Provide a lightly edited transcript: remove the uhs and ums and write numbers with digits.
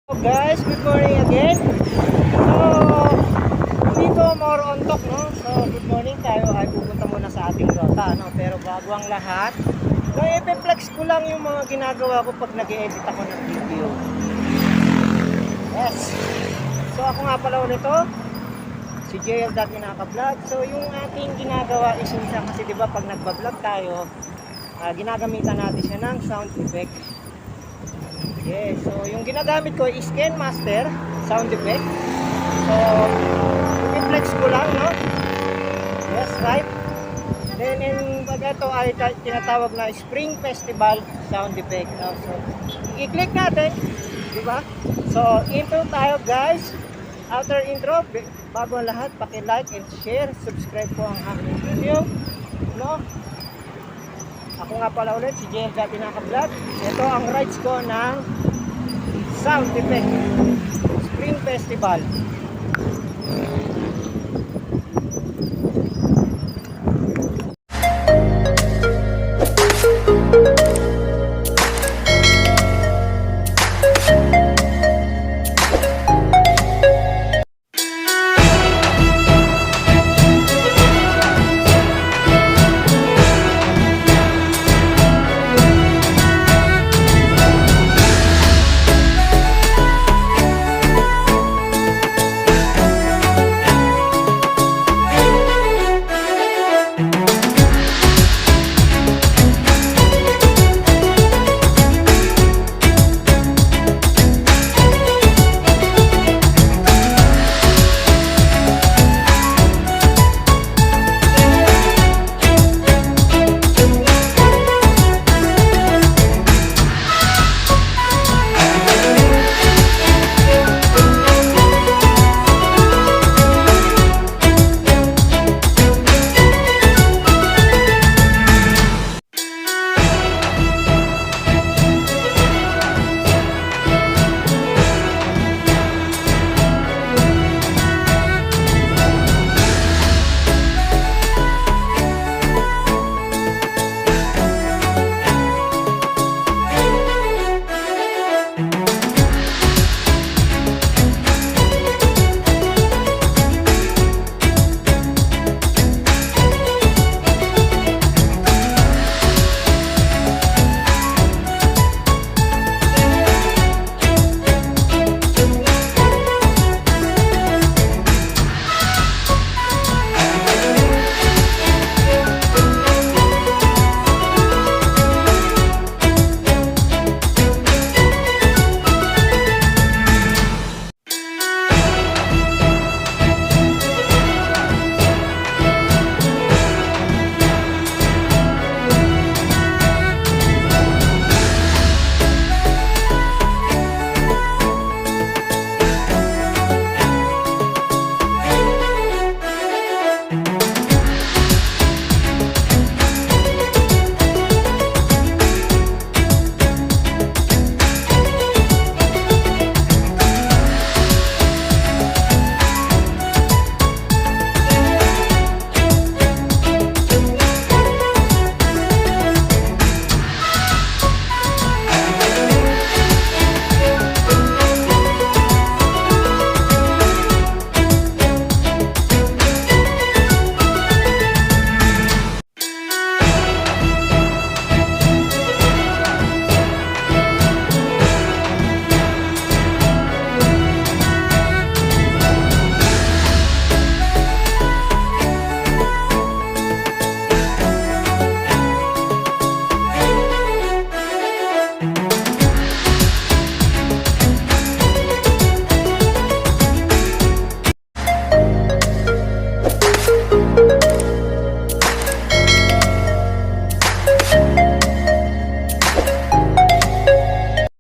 Hello guys, good morning again. So, dito more on talk, no? So, good morning, tayo ay pupunta muna sa ating rota, no? Pero bago ang lahat, i-flex ko lang yung mga ginagawa ko pag nag-edit ako ng video. Yes. So, ako nga pala ulit to, si JL dati naka-vlog. So, yung ating ginagawa is minsan kasi 'di ba pag nagba-vlog tayo, ginagamitan natin siya ng sound effect. Yes, so yung ginagamit ko is KINEMASTER Sound Effect. So, i-flex ko lang, no? Yes, right? Then, pag ito ay tinatawag na Spring Festival Sound Effect, no? So, i-click natin, di ba? So, intro tayo, guys. After intro, bago ang lahat, paki-like and share, subscribe po ang aking video, no? Ako nga pala ulit, si JL dati naka-vlog. Ito ang rights ko ng sound effect Spring Festival.